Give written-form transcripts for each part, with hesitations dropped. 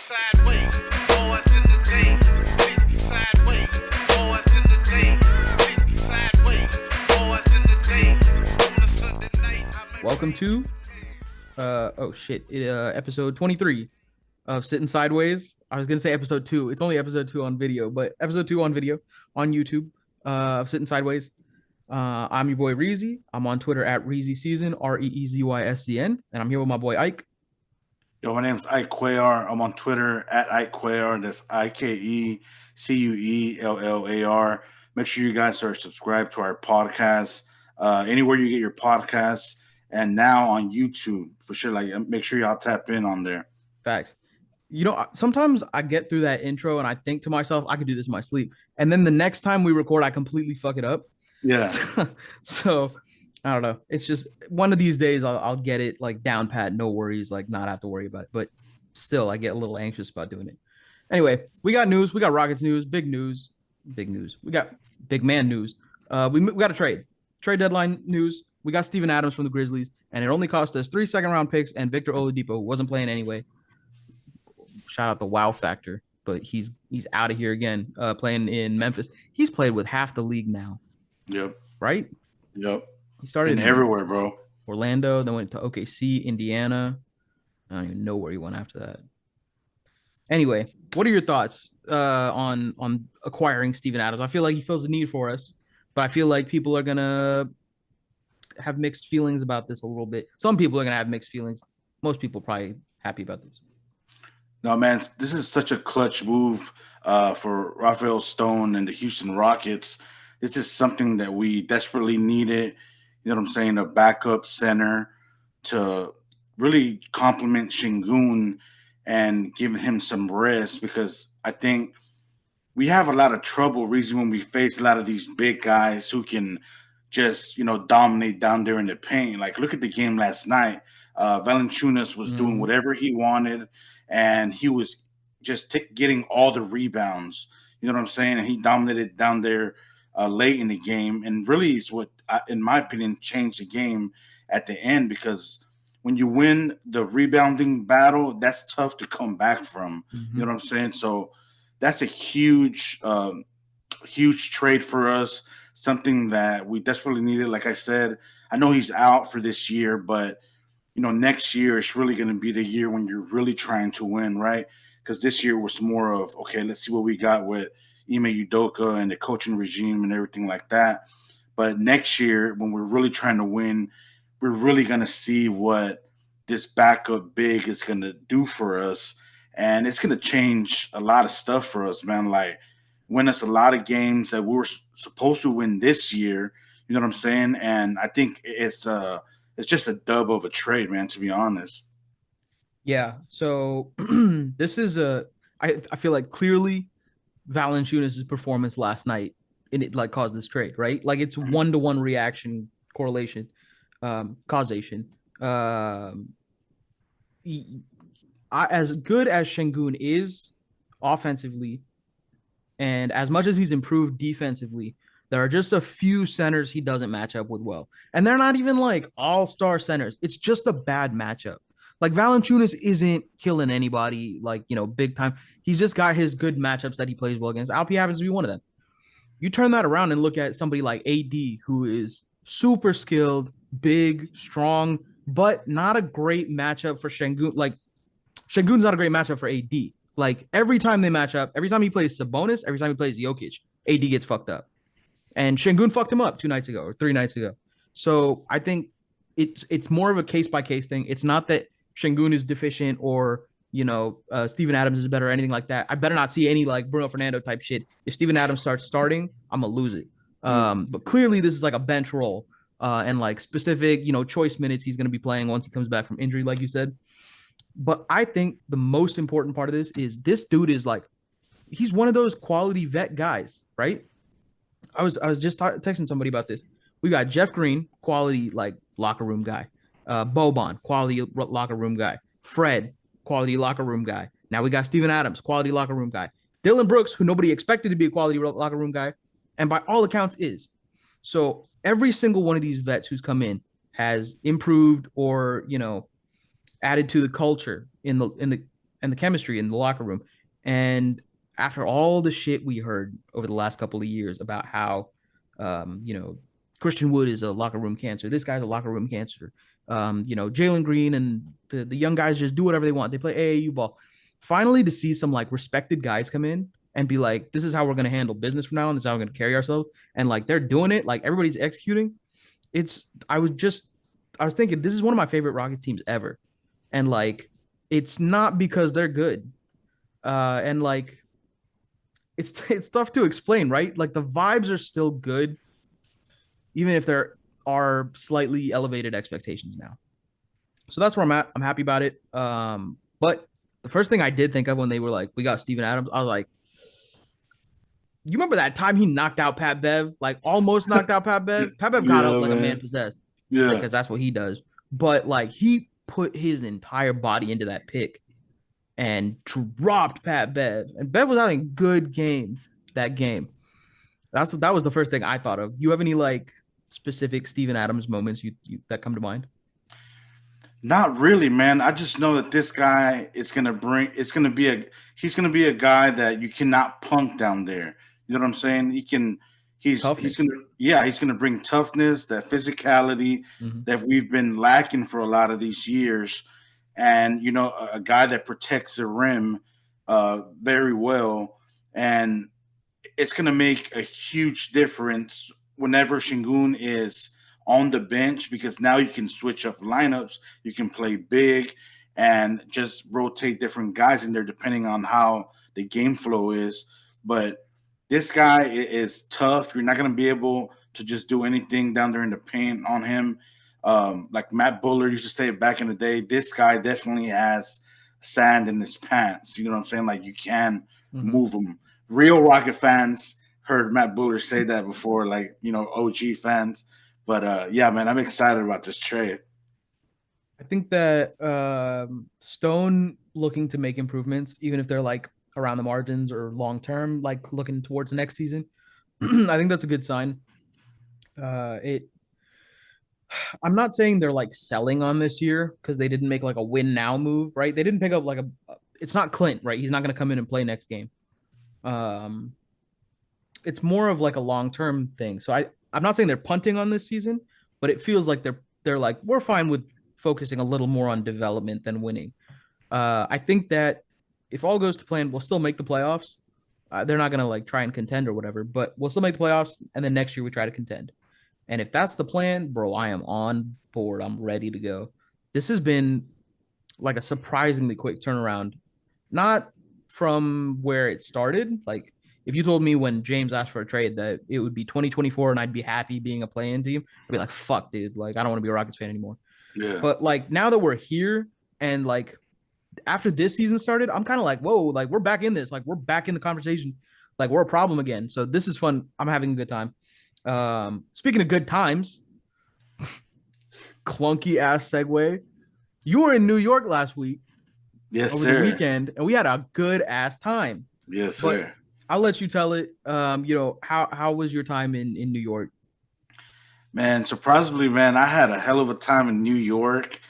sideways, boys in the days. Sitting sideways, boys in the days. Sitting sideways, boys in the days. On a Sunday night, Welcome to episode 23 of Sittin' Sideways. I was gonna say episode 2. It's only episode 2 on video, but episode 2 on video on YouTube of Sittin' Sideways. I'm your boy Reezy. I'm on Twitter at Reezy Season, REEZYSCN, and I'm here with my boy Ike. Yo, my name's Ike Cuellar. I'm on Twitter at Ike Cuellar. That's IKECUELLAR. Make sure you guys are subscribed to our podcast, anywhere you get your podcasts, and now on YouTube for sure. Like, make sure y'all tap in on there. Facts. You know, sometimes I get through that intro and I think to myself, I could do this in my sleep, and then the next time we record, I completely fuck it up. Yeah. So I don't know. It's just one of these days I'll get it like down pat, no worries, like not have to worry about it. But still, I get a little anxious about doing it. Anyway, we got news. We got Rockets news, big news, big news. We got big man news. We got a trade deadline news. We got Steven Adams from the Grizzlies, and it only cost us 3 second-round picks and Victor Oladipo, who wasn't playing anyway. Shout out the wow factor, but he's out of here again, playing in Memphis. He's played with half the league now. Yep. Right? Yep. He started in everywhere, bro. Orlando, then went to OKC, Indiana. I don't even know where he went after that. Anyway, what are your thoughts on acquiring Steven Adams? I feel like he feels the need for us, but I feel like people are gonna have mixed feelings about this a little bit. Some people are gonna have mixed feelings. Most people are probably happy about this. No, man, this is such a clutch move for Rafael Stone and the Houston Rockets. This is something that we desperately needed. You know what I'm saying? A backup center to really complement Şengün and give him some rest, because I think we have a lot of trouble when we face a lot of these big guys who can just, dominate down there in the paint. Like, look at the game last night. Valanciunas was doing whatever he wanted, and he was just getting all the rebounds. You know what I'm saying? And he dominated down there late in the game, and really is what, in my opinion, changed the game at the end, because when you win the rebounding battle, that's tough to come back from. You know what I'm saying? So that's a huge trade for us, something that we desperately needed. Like I said, I know he's out for this year, but next year it's really going to be the year when you're really trying to win, right? Because this year was more of, okay, let's see what we got with Ime Udoka and the coaching regime and everything like that. But next year, when we're really trying to win, we're really going to see what this backup big is going to do for us. And it's going to change a lot of stuff for us, man. Like, win us a lot of games that we were supposed to win this year. You know what I'm saying? And I think it's just a dub of a trade, man, to be honest. Yeah. So this is I feel like clearly Valanciunas' performance last night, and it like caused this trade, right? Like, it's 1-to-1 reaction, correlation, causation. As good as Şengün is offensively, and as much as he's improved defensively, there are just a few centers he doesn't match up with well. And they're not even like all-star centers. It's just a bad matchup. Like, Valanciunas isn't killing anybody, like, big time. He's just got his good matchups that he plays well against. Alpi happens to be one of them. You turn that around and look at somebody like AD, who is super skilled, big, strong, but not a great matchup for Şengün. Like, Şengün's not a great matchup for AD. Like, every time they match up, every time he plays Sabonis, every time he plays Jokic, AD gets fucked up. And Şengün fucked him up 2 nights ago or 3 nights ago. So I think it's more of a case-by-case thing. It's not that Şengün is deficient or, Steven Adams is better or anything like that. I better not see any, like, Bruno Fernando type shit. If Steven Adams starts starting, I'm going to lose it. But clearly this is like a bench role and, like, specific, choice minutes he's going to be playing once he comes back from injury, like you said. But I think the most important part of this is this dude is, like, he's one of those quality vet guys, right? I was just texting somebody about this. We got Jeff Green, quality, like, locker room guy. Boban, quality locker room guy. Fred, quality locker room guy. Now we got Steven Adams, quality locker room guy. Dylan Brooks, who nobody expected to be a quality locker room guy, and by all accounts is. So every single one of these vets who's come in has improved or, added to the culture in the and the chemistry in the locker room. And after all the shit we heard over the last couple of years about how, you know, Christian Wood is a locker room cancer, this guy's a locker room cancer. You know, Jalen Green and the young guys just do whatever they want. They play AAU ball. Finally, to see some like respected guys come in and be like, this is how we're going to handle business from now on. This is how we're going to carry ourselves. And like they're doing it, like everybody's executing. It's, I was thinking, this is one of my favorite Rockets teams ever. And like, it's not because they're good. And like, it's tough to explain, right? Like the vibes are still good, even if there are slightly elevated expectations now. So that's where I'm at. I'm happy about it. But the first thing I did think of when they were like, we got Steven Adams, I was like, you remember that time he knocked out Pat Bev, like almost knocked out Pat Bev? Pat Bev got Yeah, up like a man. man possessed, Yeah. because that's what he does. But like he put his entire body into that pick and dropped Pat Bev. And Bev was having a good game that game. That was the first thing I thought of. You have any like specific Steven Adams moments you that come to mind? Not really, man. I just know that this guy is gonna bring. It's gonna be a. He's gonna be a guy that you cannot punk down there. You know what I'm saying? He can. He's Toughness. gonna. Yeah, he's gonna bring toughness, that physicality Mm-hmm. that we've been lacking for a lot of these years, and you know, a guy that protects the rim, very well, and it's going to make a huge difference whenever Shingun is on the bench, because now you can switch up lineups, you can play big and just rotate different guys in there depending on how the game flow is. But this guy is tough. You're not going to be able to just do anything down there in the paint on him. Like Matt Bullard used to say back in the day, this guy definitely has sand in his pants. You know what I'm saying? Like you can Mm-hmm. move him. Real Rocket fans heard Matt Buller say that before, like, you know, OG fans. But yeah, man, I'm excited about this trade. I think that Stone looking to make improvements, even if they're like around the margins or long term, like looking towards next season. I think that's a good sign. It. I'm not saying they're like selling on this year because they didn't make like a win now move, right? They didn't pick up like a. It's not Clint, right? He's not going to come in and play next game. Um, it's more of like a long term thing. So I'm not saying they're punting on this season, but it feels like they're like we're fine with focusing a little more on development than winning. I think that if all goes to plan, we'll still make the playoffs. They're not gonna like try and contend or whatever, but we'll still make the playoffs, and then next year we try to contend. And if that's the plan, bro, I am on board. I'm ready to go. This has been like a surprisingly quick turnaround, not from where it started. Like if you told me when James asked for a trade that it would be 2024 and I'd be happy being a play-in team, I'd be like, fuck, dude. Like I don't want to be a Rockets fan anymore. Yeah. But like now that we're here and like after this season started, I'm kind of like, whoa, like we're back in this. Like we're back in the conversation. Like we're a problem again. So this is fun. I'm having a good time. Speaking of good times, clunky ass segue. You were in New York last week Yes, over the sir. weekend, and we had a good ass time. Yes, But sir. I'll let you tell it. You know, how was your time in New York? Man, surprisingly, man, I had a hell of a time in New York.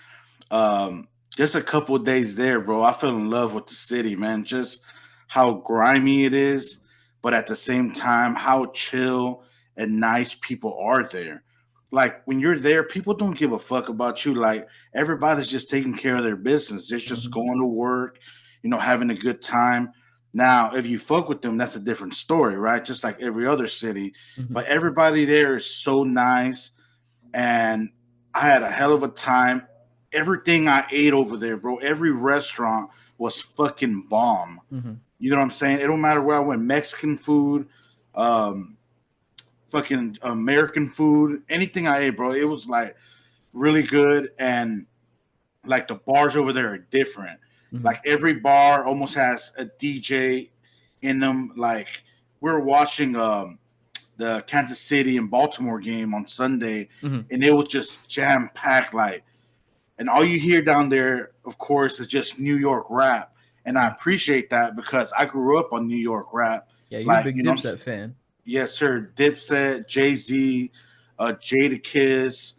Just a couple of days there, bro. I fell in love with the city, man. Just how grimy it is, but at the same time, how chill and nice people are there. Like when you're there, people don't give a fuck about you. Like everybody's just taking care of their business. They're just Mm-hmm. going to work, you know, having a good time. Now, if you fuck with them, that's a different story, right? Just like every other city. Mm-hmm. But everybody there is so nice, and I had a hell of a time. Everything I ate over there, bro, every restaurant was fucking bomb. Mm-hmm. You know what I'm saying? It don't matter where I went, Mexican food, um, fucking American food, anything I ate, bro, it was like really good. And like the bars over there are different. Mm-hmm. Like every bar almost has a DJ in them. Like we were watching the Kansas City and Baltimore game on Sunday, Mm-hmm. and it was just jam packed. Like, and all you hear down there, of course, is just New York rap, and I appreciate that because I grew up on New York rap. Yeah, you're a Like, big you know, Dipset fan. yes, sir, Dipset, Jay Z, Jada Kiss,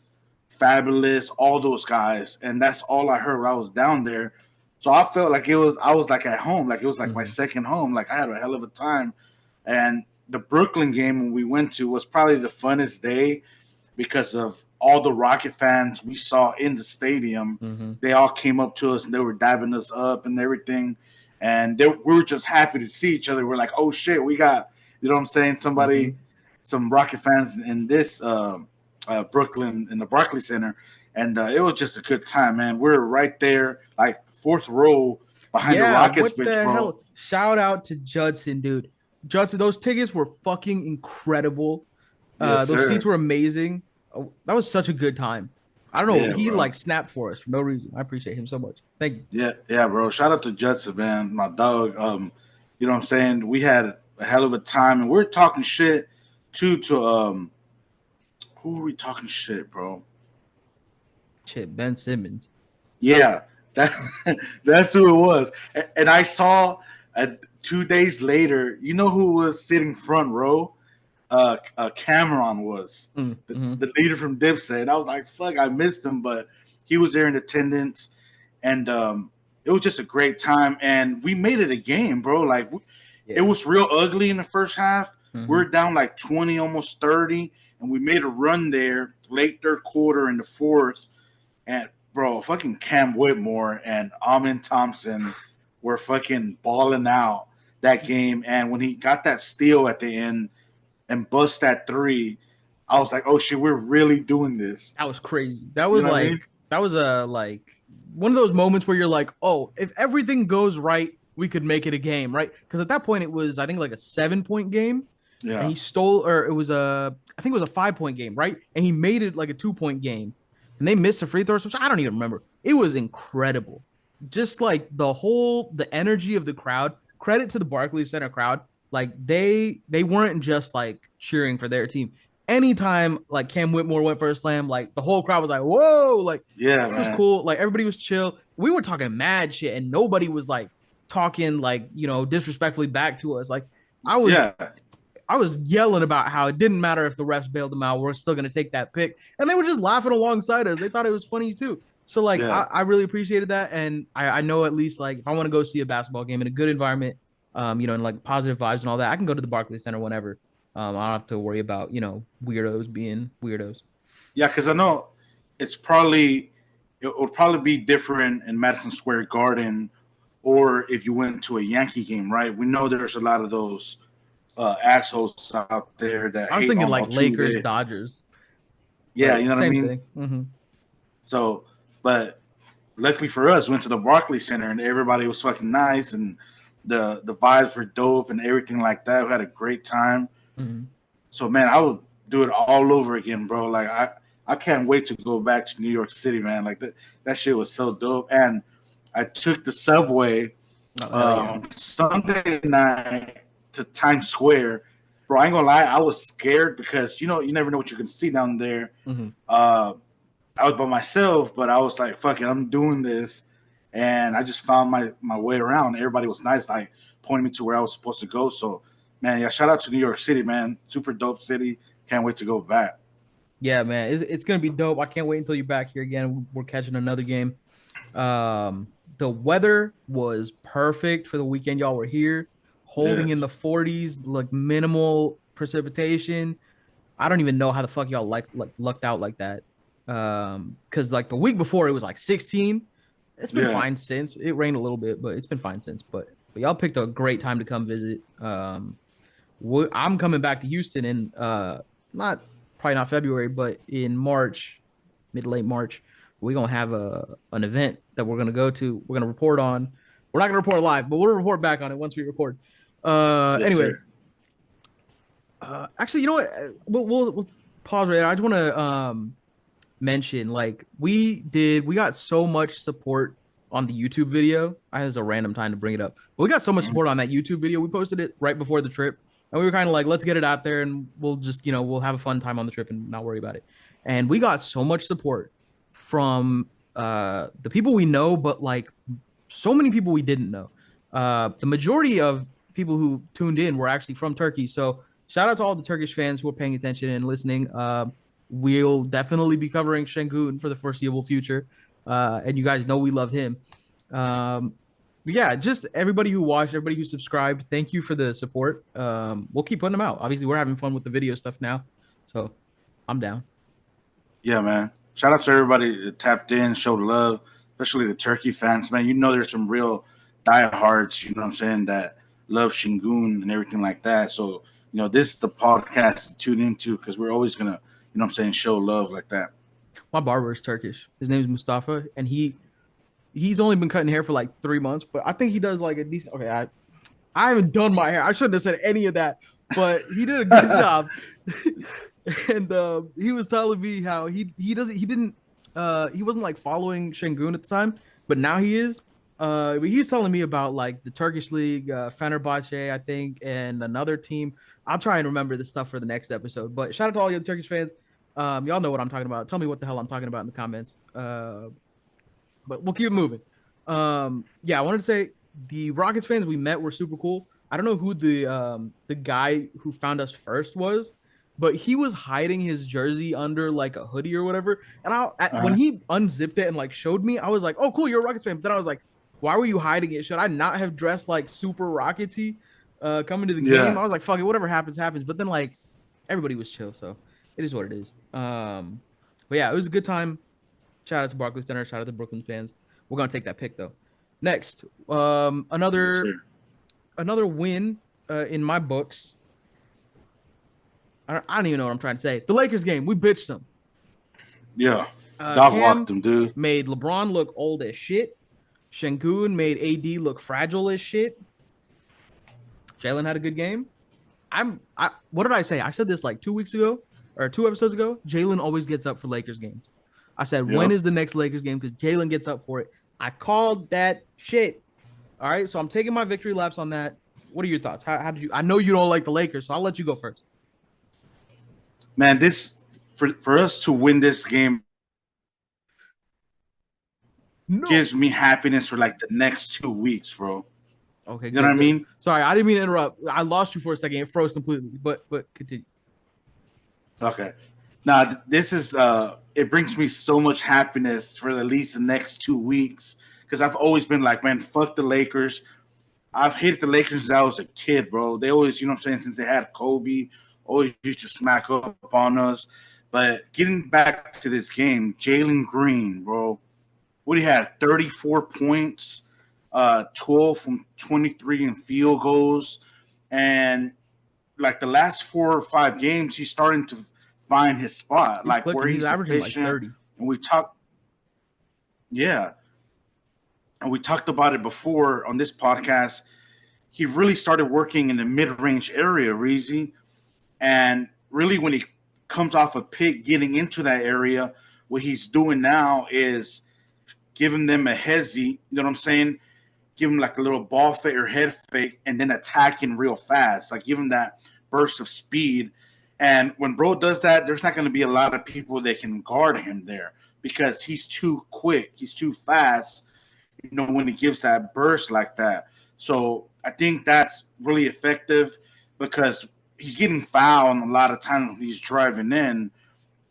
Fabulous, all those guys, and that's all I heard when I was down there. So I felt like I was like at home, like it was like my Mhm. second home. Like I had a hell of a time. And the Brooklyn game when we went to was probably the funnest day because of all the Rocket fans we saw in the stadium. Mhm. They all came up to us and they were dabbing us up and everything. And we were just happy to see each other. We're like, oh shit, we got, you know what I'm saying? Somebody, Mhm. some Rocket fans in this Brooklyn in the Barclay Center. And it was just a good time, man. We're right there, like fourth row behind the Yeah, Rockets what bench, the bro. hell? Shout out to Judson, dude. Judson, those tickets were fucking incredible. Yes, Those seats sir. were amazing. Oh, that was such a good time. I don't know. Yeah, He bro. like snapped for us for no reason. I appreciate him so much. Thank you. Yeah, yeah, bro. Shout out to Judson, man, my dog. You know what I'm saying? We had a hell of a time, and we're talking shit too to who are we talking shit, bro? Shit, Ben Simmons. Yeah, that that's who it was. And I saw 2 days later, you know who was sitting front row? Cameron was Mm-hmm. the leader from Dipset. And I was like, fuck, I missed him, but he was there in attendance, and it was just a great time. And we made it a game, bro. Like it Yeah. was real ugly in the first half. We Mm-hmm. were down like 20, almost 30, and we made a run there late third quarter in the fourth. And bro, fucking Cam Whitmore and Amin Thompson were fucking balling out that game. And when he got that steal at the end and bust that three, I was like, oh shit, we're really doing this. That was crazy. That You was know what I mean? like that was a like one of those moments where you're like, oh, if everything goes right, we could make it a game, right? Because at that point it was, I think, like a 7 point game, and Yeah. he stole, or it was a, I think it was a 5 point game, right? And he made it like a 2 point game, and they missed a free throw. So I don't even remember. It was incredible. Just like the energy of the crowd. Credit to the Barclays Center crowd. Like they weren't just like cheering for their team. Anytime like Cam Whitmore went for a slam, like the whole crowd was like, "Whoa!" Like Yeah, it was man. cool. Like everybody was chill. We were talking mad shit, and nobody was like talking like, disrespectfully back to us. Like I was Yeah. I was yelling about how it didn't matter if the refs bailed them out. We're still gonna take that pick, and they were just laughing alongside us. They thought it was funny too. So like Yeah. I really appreciated that, and I know at least like if I want to go see a basketball game in a good environment, and like positive vibes and all that, I can go to the Barclays Center whenever. I don't have to worry about weirdos being weirdos. Yeah, because I know it's probably it would probably be different in Madison Square Garden or if you went to a Yankee game, right? We know there's a lot of those assholes out there that I was hate thinking on like Lakers, Altuve. Dodgers, Yeah, you but know what I same mean? thing. Mm-hmm. So, but luckily for us, we went to the Barclays Center and everybody was fucking nice and the vibes were dope and everything like that. We had a great time. Mm-hmm. So man, I would do it all over again, bro. Like I can't wait to go back to New York City, man. Like that shit was so dope. And I took the subway Oh hell yeah. Sunday night to Times Square. Bro, I ain't gonna lie, I was scared because you never know what you're gonna see down there. Mm-hmm. Uh, I was by myself, but I was like, fuck it, I'm doing this. And I just found my way around. Everybody was nice, like pointing me to where I was supposed to go. So, man, yeah, shout out to New York City, man. Super dope city. Can't wait to go back. Yeah, man, it's gonna be dope. I can't wait until you're back here again. We're catching another game. The weather was perfect for the weekend. Y'all were here, holding in Yes. the 40s, like minimal precipitation. I don't even know how the fuck y'all like lucked out like that. Because like the week before it was like 16. It's been Yeah. fine since. It rained a little bit, but it's been fine since. But y'all picked a great time to come visit. I'm coming back to Houston in not probably not February, but in March, mid late March. We're gonna have an event that we're gonna go to. We're gonna report on. We're not gonna report live, but we'll report back on it once we record. Yes, Anyway, sir. actually, you know what? We'll pause right there. I just want to mention like we got so much support on the YouTube video. I had a random time to bring it up. But we got so much Mhm. support on that YouTube video. We posted it right before the trip. And we were kind of like, let's get it out there and we'll just, we'll have a fun time on the trip and not worry about it. And we got so much support from the people we know, but like so many people we didn't know. The majority of people who tuned in were actually from Turkey. So shout out to all the Turkish fans who are paying attention and listening. We'll definitely be covering Şengün for the foreseeable future. And you guys know we love him. Um, yeah, just everybody who watched, everybody who subscribed, thank you for the support. We'll keep putting them out. Obviously, we're having fun with the video stuff now, so I'm down. Yeah, man. Shout out to everybody that tapped in, showed love, especially the Turkey fans, man. You know, there's some real diehards, you know what I'm saying, that love Shingun and everything like that. So, this is the podcast to tune into because we're always going to, what I'm saying, show love like that. My barber is Turkish. His name is Mustafa, and he's only been cutting hair for like 3 months, but I think he does like a decent. Okay, I haven't done my hair. I shouldn't have said any of that, but he did a good job. And he was telling me how he wasn't like following Şengün at the time, but now he is. But he's telling me about like the Turkish league, Fenerbahce, I think, and another team. I'll try and remember this stuff for the next episode. But shout out to all you Turkish fans. Y'all know what I'm talking about. Tell me what the hell I'm talking about in the comments. But we'll keep it moving. Yeah, I wanted to say the Rockets fans we met were super cool. I don't know who the guy who found us first was, but he was hiding his jersey under like a hoodie or whatever. And when Uh-huh. he unzipped it and like showed me, I was like, "Oh, cool, you're a Rockets fan." But then I was like, "Why were you hiding it? Should I not have dressed like super Rocketsy coming to the game?" Yeah. I was like, "Fuck it, whatever happens, happens." But then like everybody was chill, so it is what it is. But yeah, it was a good time. Shout out to Barclay Center. Shout out to Brooklyn fans. We're gonna take that pick though. Next, Yes, another sir. another win in my books. I don't even know what I'm trying to say. The Lakers game, we bitched them. Yeah. Dog walked Cam him, dude. made LeBron look old as shit. Şengün made AD look fragile as shit. Jalen had a good game. What did I say? I said this like 2 weeks ago or 2 episodes ago. Jalen always gets up for Lakers games. I said, when Yep. is the next Lakers game? Because Jalen gets up for it. I called that shit. All right. So I'm taking my victory laps on that. What are your thoughts? How did you? I know you don't like the Lakers, so I'll let you go first. Man, this for us to win this game No. gives me happiness for like the next 2 weeks, bro. Okay, You know what good, I good. mean? Sorry, I didn't mean to interrupt. I lost you for a second. It froze completely. But continue. Okay. Now this is it brings me so much happiness for at least the next 2 weeks because I've always been like, man, fuck the Lakers. I've hated the Lakers since I was a kid, bro. They always, you know what I'm saying, since they had Kobe, always used to smack up on us. But getting back to this game, Jalen Green, bro, what he had 34 points, 12 from 23 in field goals, and like the last 4 or 5 games, he's starting to find his spot, He's like where clicking. He's he's averaging like efficient. 30. And we talked, yeah, and we talked about it before on this podcast. He really started working in the mid-range area, Reezy, and really when he comes off a pick, getting into that area, what he's doing now is giving them a hezzy. You know what I'm saying? Give him like a little ball fake or head fake, and then attacking real fast. Like give him that burst of speed. And when bro does that, there's not going to be a lot of people that can guard him there because he's too quick, he's too fast. When he gives that burst like that. So I think that's really effective because he's getting fouled a lot of times when he's driving in,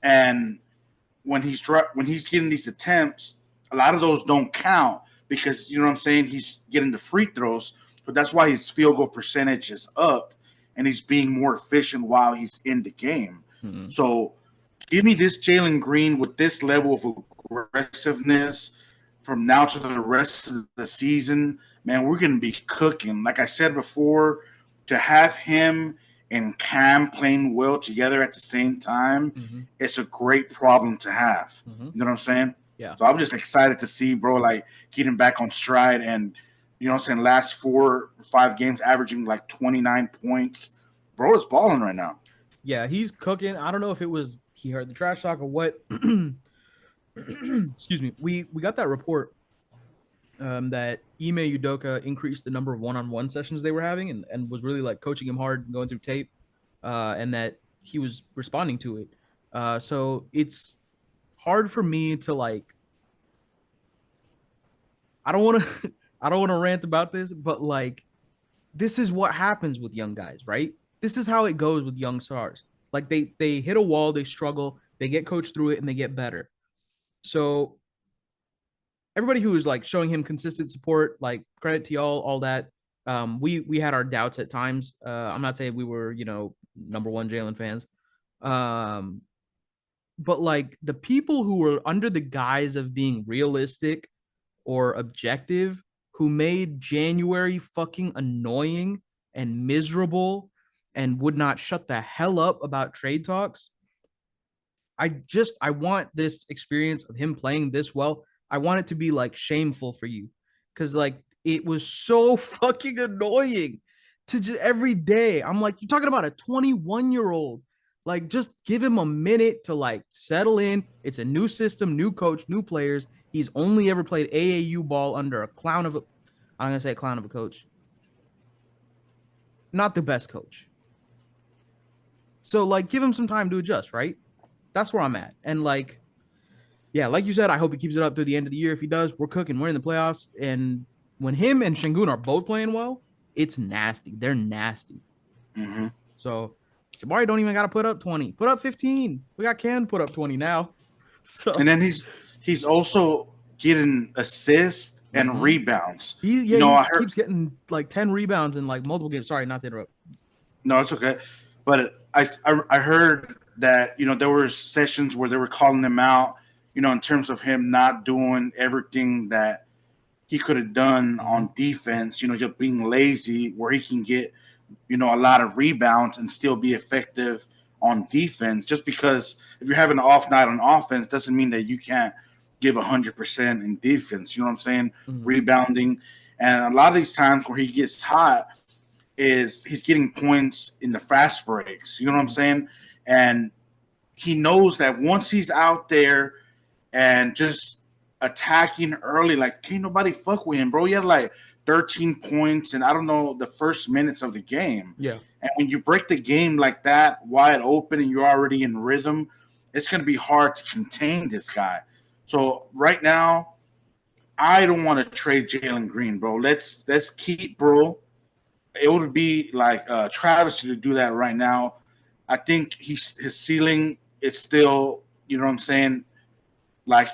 and when he's getting these attempts, a lot of those don't count because you know what I'm saying. He's getting the free throws, but that's why his field goal percentage is up, and he's being more efficient while he's in the game. Mm-hmm. So, give me this Jalen Green with this level of aggressiveness from now to the rest of the season. Man, we're going to be cooking. Like I said before, to have him and Cam playing well together at the same time, Mm-hmm. it's a great problem to have. Mm-hmm. You know what I'm saying? Yeah. So I'm just excited to see, bro, like getting back on stride and, you know what I'm saying, last 4 or 5 games averaging like 29 points. Bro is balling right now. Yeah, he's cooking. I don't know if it was he heard the trash talk or what. Excuse me. We got that report that Ime Udoka increased the number of one-on-one sessions they were having and was really like coaching him hard, going through tape, and that he was responding to it. So it's hard for me to like. I don't want to. I don't want to rant about this, but like, this is what happens with young guys, right? This is how it goes with young stars. Like they hit a wall, they struggle, they get coached through it, and they get better. So everybody who is like showing him consistent support, like credit to y'all, all that. We had our doubts at times. I'm not saying we were, number one Jalen fans. Um, but like the people who were under the guise of being realistic or objective, who made January fucking annoying and miserable and would not shut the hell up about trade talks. I want this experience of him playing this well. I want it to be like shameful for you, because like it was so fucking annoying to just every day. I'm like, you're talking about a 21-year-old. Like, just give him a minute to like settle in. It's a new system, new coach, new players. He's only ever played AAU ball under a clown of a, I'm gonna say a clown of a coach. Not the best coach. So like give him some time to adjust, right? That's where I'm at. And like, yeah, like you said, I hope he keeps it up through the end of the year. If he does, we're cooking. We're in the playoffs. And when him and Şengün are both playing well, it's nasty. They're nasty. Mm-hmm. So Jabari don't even got to put up 20. Put up 15. We got Ken put up 20 now. So And then he's also getting assists and rebounds. He keeps getting like 10 rebounds in like multiple games. Sorry, not to interrupt. No, it's okay. But I heard that, there were sessions where they were calling him out, in terms of him not doing everything that he could have done on defense, just being lazy, where he can get, a lot of rebounds and still be effective on defense. Just because if you're having an off night on offense doesn't mean that you can't give 100% in defense. You know what I'm saying? Mm-hmm. Rebounding. And a lot of these times where he gets hot is he's getting points in the fast breaks. You know what I'm saying? And he knows that once he's out there and just attacking early, like, can't nobody fuck with him, bro. He had like 13 points and I don't know, the first minutes of the game. Yeah. And when you break the game like that, wide open, and you're already in rhythm, it's going to be hard to contain this guy. So right now, I don't want to trade Jalen Green, bro. Let's keep, bro. It would be like travesty to do that right now. I think his ceiling is still, you know what I'm saying? Like,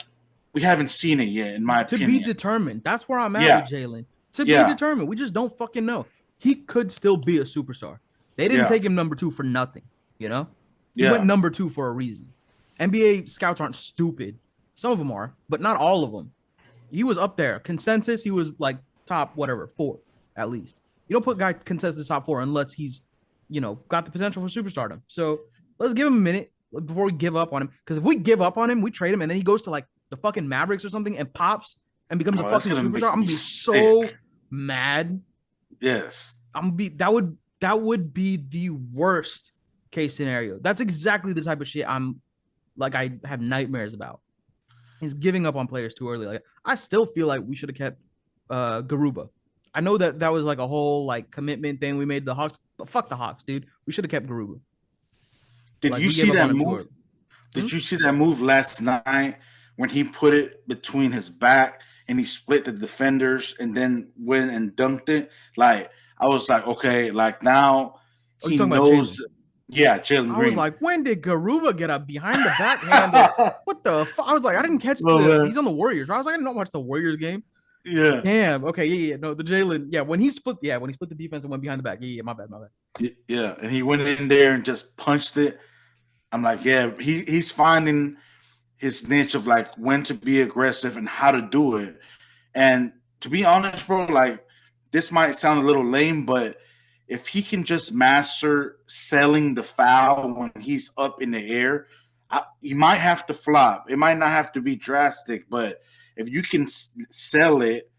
we haven't seen it yet, in my opinion. To be determined. That's where I'm at with Jalen. To be determined. We just don't fucking know. He could still be a superstar. They didn't take him number 2 for nothing, He went number 2 for a reason. NBA scouts aren't stupid. Some of them are, but not all of them. He was up there. Consensus, he was like top, 4 at least. You don't put guy consensus top 4 unless he's, got the potential for superstardom. So let's give him a minute before we give up on him. Because if we give up on him, we trade him, and then he goes to like the fucking Mavericks or something and pops and becomes a fucking superstar, I'm gonna be so mad. Yes. That would be the worst case scenario. That's exactly the type of shit I have nightmares about. Is giving up on players too early. Like, I still feel like we should have kept Garuba. I know that was like a whole like commitment thing we made to the Hawks, but fuck the Hawks, dude. We should have kept Garuba. Did you see that move? Did you see that move last night when he put it between his back and he split the defenders and then went and dunked it? Like, I was like, okay, like now he knows. Yeah, Jalen Green. I was like, when did Garuba get up behind the backhanded? What the fuck? I was like, I didn't catch he's on the Warriors. Right? I was like, I didn't watch the Warriors game. Yeah. Damn. Okay. Yeah. No, the Jalen. Yeah. When he split the defense and went behind the back. Yeah. My bad. Yeah. And he went in there and just punched it. I'm like, yeah, he's finding his niche of like when to be aggressive and how to do it. And to be honest, bro, like this might sound a little lame, but if he can just master selling the foul when he's up in the air, he might have to flop. It might not have to be drastic, but if you can sell it,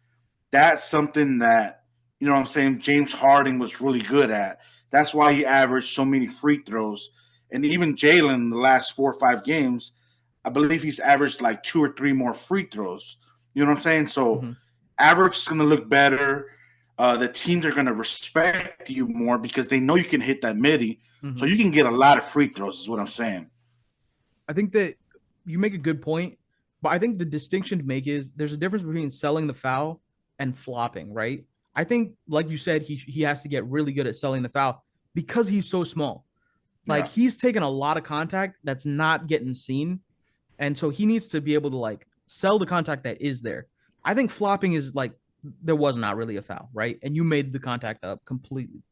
that's something that, you know what I'm saying, James Harden was really good at. That's why he averaged so many free throws. And even Jalen in the last 4 or 5 games, I believe he's averaged like 2 or 3 more free throws. You know what I'm saying? So average is going to look better. The teams are going to respect you more because they know you can hit that midi. So you can get a lot of free throws is what I'm saying. I think that you make a good point, but I think the distinction to make is there's a difference between selling the foul and flopping, right? I think, like you said, he has to get really good at selling the foul because he's so small. Like he's taking a lot of contact that's not getting seen. And so he needs to be able to like sell the contact that is there. I think flopping is like there was not really a foul, right? And you made the contact up completely.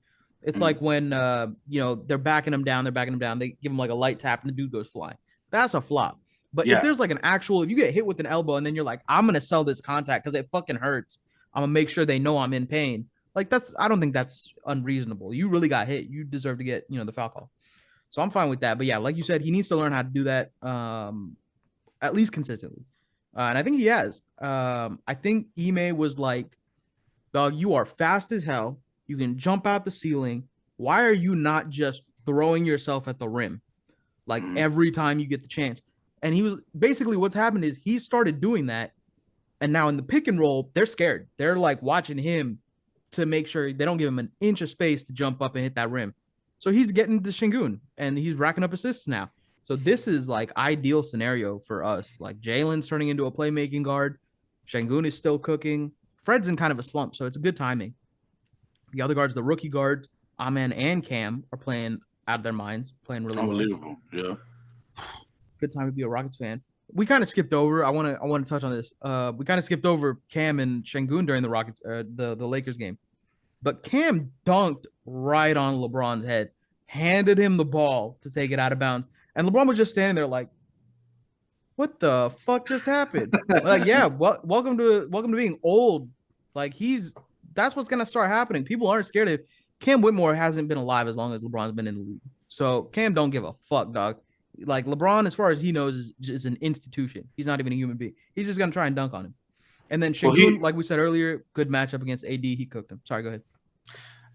It's like when they're backing him down, they give him like a light tap and the dude goes flying. That's a flop. But if Yeah. there's like if you get hit with an elbow and then you're like, I'm gonna sell this contact because it fucking hurts. I'm gonna make sure they know I'm in pain. Like I don't think that's unreasonable. You really got hit. You deserve to get, the foul call. So I'm fine with that. But yeah, like you said, he needs to learn how to do that at least consistently. And I think he has. I think Ime was like, dog, you are fast as hell. You can jump out the ceiling. Why are you not just throwing yourself at the rim like every time you get the chance? And he was basically what's happened is he started doing that. And now in the pick and roll, they're scared. They're like watching him to make sure they don't give him an inch of space to jump up and hit that rim. So he's getting the Shingun and he's racking up assists now. So this is like ideal scenario for us. Like Jalen's turning into a playmaking guard. Shingun is still cooking. Fred's in kind of a slump, so it's a good timing. The other guards, the rookie guards, Amen and Cam, are playing out of their minds, playing really well. Unbelievable. Yeah. Good time to be a Rockets fan. We kind of skipped over. I want to touch on this. We kind of skipped over Cam and Shengun during the Rockets, the Lakers game. But Cam dunked right on LeBron's head, handed him the ball to take it out of bounds, and LeBron was just standing there like, "What the fuck just happened?" Like, yeah, welcome to being old. Like that's what's gonna start happening. People aren't scared of Cam Whitmore. Hasn't been alive as long as LeBron's been in the league, so Cam don't give a fuck, dog. Like LeBron, as far as he knows, is an institution. He's not even a human being. He's just gonna try and dunk on him. And then Shingun, like we said earlier, good matchup against AD. He cooked him. Sorry, go ahead.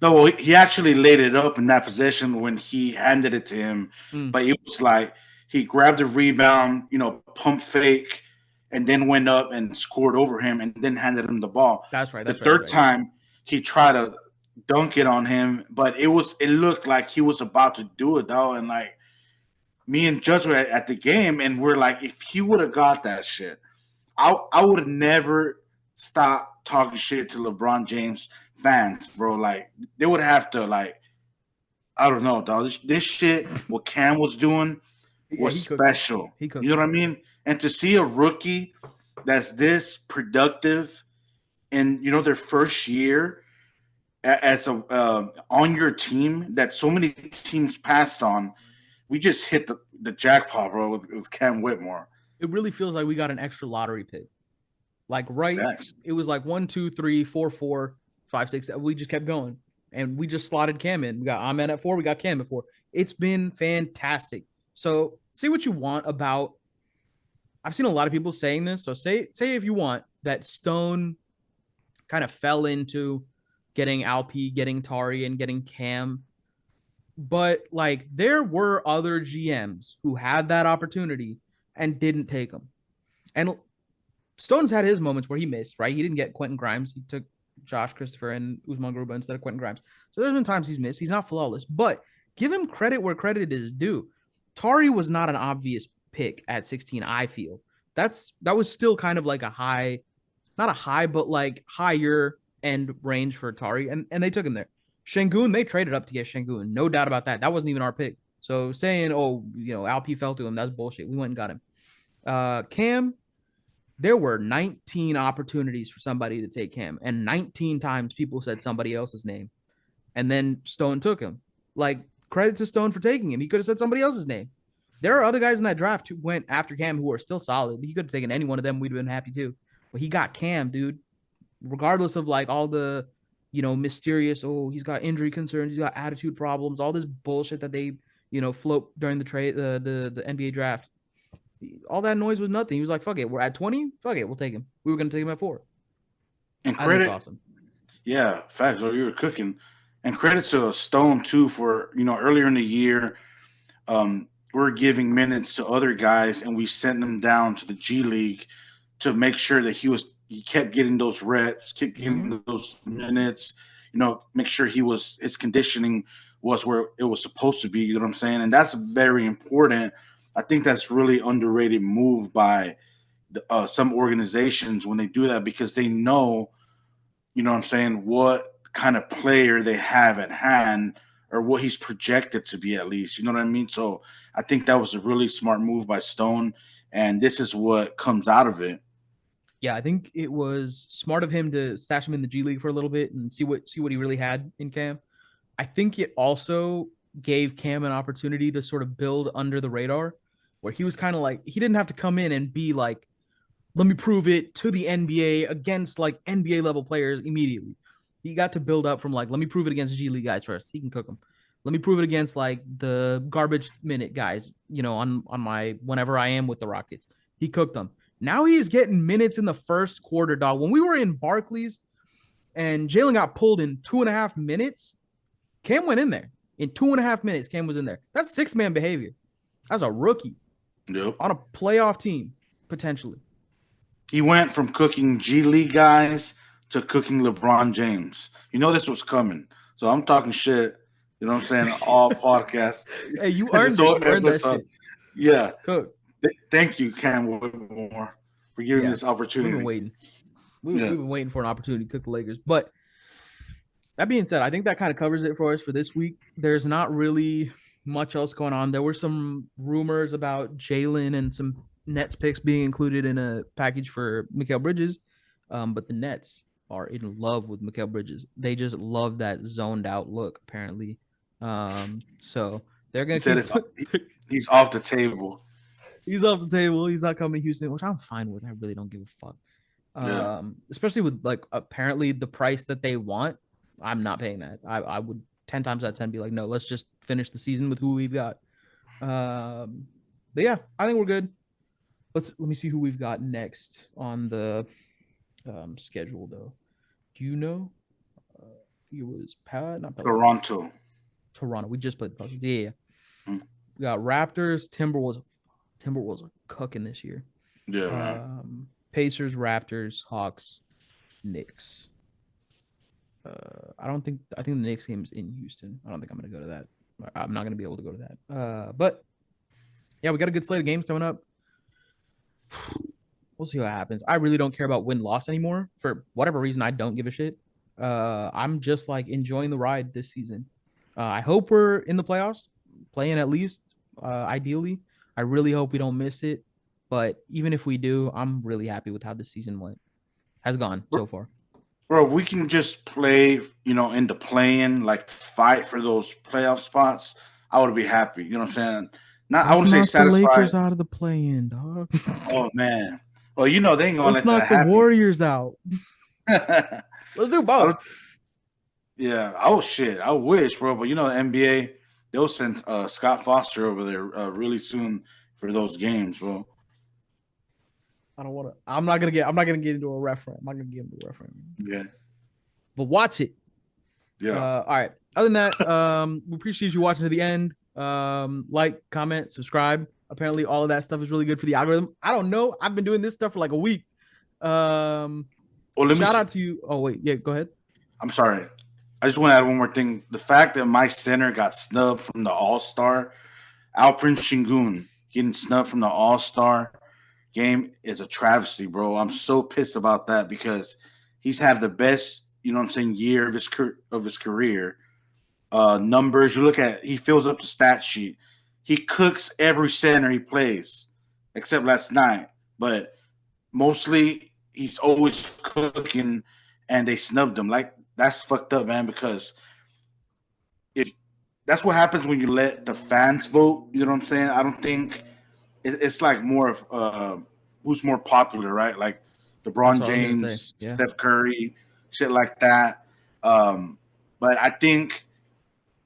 No, well, he actually laid it up in that possession when he handed it to him. But it was like he grabbed the rebound, pump fake, and then went up and scored over him and then handed him the ball. That's right. The third time he tried to dunk it on him, but it looked like he was about to do it though. And like me and Judge were at the game and we're like, if he would have got that shit, I would have never stopped talking shit to LeBron James fans, bro. Like they would have to like, I don't know, dog. This shit, what Cam was doing was special. You know what I mean? And to see a rookie that's this productive in their first year as a on your team that so many teams passed on, we just hit the jackpot, bro, with Cam Whitmore. It really feels like we got an extra lottery pick. Like it was like 1, 2, 3, 4, 4, 5, 6. We just kept going, and we just slotted Cam in. We got Ahmed at 4. We got Cam at 4. It's been fantastic. So say what you want about. I've seen a lot of people saying this. So say if you want that Stone kind of fell into getting Alpi, getting Tari, and getting Cam. But like there were other GMs who had that opportunity and didn't take them. And Stone's had his moments where he missed, right? He didn't get Quentin Grimes. He took Josh Christopher and Usman Garuba instead of Quentin Grimes. So there's been times he's missed. He's not flawless, but give him credit where credit is due. Tari was not an obvious pick at 16, I feel. That was still kind of like a high, not a high, but like higher end range for Tari, and they took him there. Shengun, they traded up to get Shengun. No doubt about that. That wasn't even our pick. So saying, Alpi fell to him, that's bullshit. We went and got him. Cam, there were 19 opportunities for somebody to take Cam, and 19 times people said somebody else's name, and then Stone took him. Like, credit to Stone for taking him. He could have said somebody else's name. There are other guys in that draft who went after Cam who are still solid. He could have taken any one of them. We'd have been happy too. But he got Cam, dude. Regardless of like all the, mysterious, he's got injury concerns, he's got attitude problems, all this bullshit that they, float during the trade, the NBA draft. All that noise was nothing. He was like, fuck it. We're at 20. Fuck it. We'll take him. We were going to take him at 4. And credit. Awesome. Yeah, facts. Oh, you were cooking. And credit to Stone, too, for, earlier in the year, we're giving minutes to other guys, and we sent them down to the G League to make sure that he kept getting those reps, kept getting those minutes, make sure his conditioning was where it was supposed to be. You know what I'm saying? And that's very important. I think that's really underrated move by some organizations when they do that, because they know, what I'm saying, what kind of player they have at hand or what he's projected to be at least. You know what I mean? So I think that was a really smart move by Stone, and this is what comes out of it. Yeah, I think it was smart of him to stash him in the G League for a little bit and see what he really had in Cam. I think it also gave Cam an opportunity to sort of build under the radar, where he was kind of like he didn't have to come in and be like, let me prove it to the NBA against like NBA level players immediately. He got to build up from like, let me prove it against G League guys first. He can cook them. Let me prove it against like the garbage minute guys, on my whenever I am with the Rockets. He cooked them. Now he's getting minutes in the first quarter, dog. When we were in Barclays and Jalen got pulled in 2.5 minutes, Cam went in there. In 2.5 minutes, Cam was in there. That's six-man behavior. That's a rookie Yep. on a playoff team, potentially. He went from cooking G League guys to cooking LeBron James. You know this was coming. So I'm talking shit. You know what I'm saying? All podcasts. Hey, you This earned it. whole You earned that episode. shit. Yeah. Cook. Thank you, Cam Whitmore, for giving Yeah. this We've opportunity. been waiting. We've Yeah. been waiting for an opportunity to cook the Lakers. But that being said, I think that kind of covers it for us for this week. There's not really much else going on. There were some rumors about Jalen and some Nets picks being included in a package for Mikal Bridges, but the Nets are in love with Mikal Bridges. They just love that zoned out look, apparently. So they're He gonna said he's off the table. he's off the table. He's not coming to Houston, which I'm fine with. I really don't give a fuck. Yeah. Especially with like apparently the price that they want. I'm not paying that. I would 10 times out of 10 be like, no, let's just finish the season with who we've got. But yeah, I think we're good. Let me see who we've got next on the schedule though. Do you know? It was not Toronto. Toronto. We just played the Pelicans. Yeah. Hmm. We got Raptors. Timberwolves are cooking this year. Yeah, man. Pacers, Raptors, Hawks, Knicks. I think the Knicks game is in Houston. I don't think I'm going to go to that. I'm not going to be able to go to that. But yeah, we got a good slate of games coming up. We'll see what happens. I really don't care about win-loss anymore. For whatever reason, I don't give a shit. I'm just like enjoying the ride this season. I hope we're in the playoffs, playing at least, ideally. I really hope we don't miss it. But even if we do, I'm really happy with how this season has gone so far. Bro, if we can just play, in the play-in, like fight for those playoff spots, I would be happy. You know what I'm saying? I wouldn't say satisfied. The Lakers out of the play-in, dog. Oh man. Well, they ain't gonna Let's let knock that the happen. Warriors out. Let's do both. Yeah. Oh shit. I wish, bro. But the NBA, they'll send Scott Foster over there really soon for those games, bro. I don't want to. I'm not gonna get into a reference. I'm not gonna get into a reference. Yeah. But watch it. Yeah. All right. Other than that, we appreciate you watching to the end. Like, comment, subscribe. Apparently, all of that stuff is really good for the algorithm. I don't know. I've been doing this stuff for like a week. Shout out to you. Oh wait, yeah, go ahead. I'm sorry. I just want to add one more thing. The fact that my center got snubbed from the All-Star, Alperen Şengün getting snubbed from the All-Star game is a travesty, bro. I'm so pissed about that because he's had the best, year of his career. Numbers, you look at, he fills up the stat sheet. He cooks every center he plays, except last night. But mostly, he's always cooking, and they snubbed him. Like, that's fucked up, man, because if that's what happens when you let the fans vote. You know what I'm saying? I don't think it's like more of who's more popular, right? Like LeBron James, yeah. Steph Curry, shit like that. But I think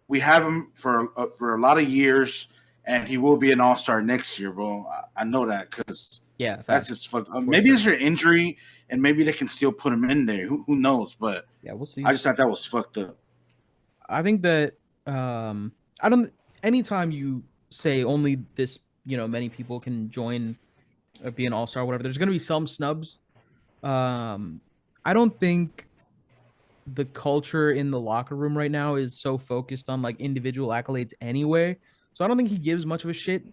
we have him for a lot of years, and he will be an All-Star next year, bro. I know that because that's just fucked up. Maybe it's your injury, and maybe they can still put him in there. Who knows? But yeah, we'll see. I just thought that was fucked up. I think that I don't. Anytime you say only this, many people can join or be an All-Star, or whatever, there's going to be some snubs. I don't think the culture in the locker room right now is so focused on like individual accolades anyway. So I don't think he gives much of a shit.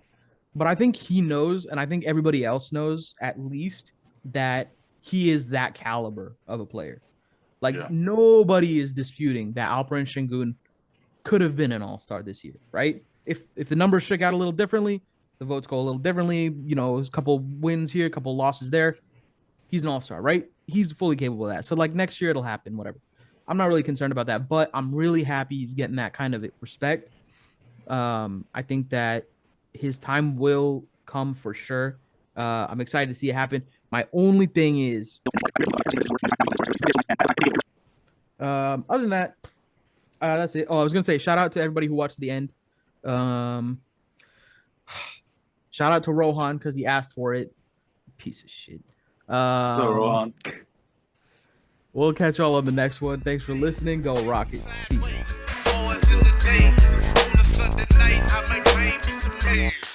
But I think he knows, and I think everybody else knows at least, that he is that caliber of a player. Like nobody is disputing that Alperen Şengün could have been an All-Star this year, right? If the numbers shook out a little differently, the votes go a little differently, a couple wins here, a couple losses there, he's an all-star, right? He's fully capable of that. So like next year it'll happen, whatever. I'm not really concerned about that, but I'm really happy he's getting that kind of respect. I think that his time will come for sure. I'm excited to see it happen. My only thing is, other than that, that's it. Oh, I was gonna say shout out to everybody who watched the end. Shout out to Rohan because he asked for it. Piece of shit. So Rohan. We'll catch y'all on the next one. Thanks for listening. Go Rockets. Peace. Boys in the days. On a Sunday night, I might bring you some beers.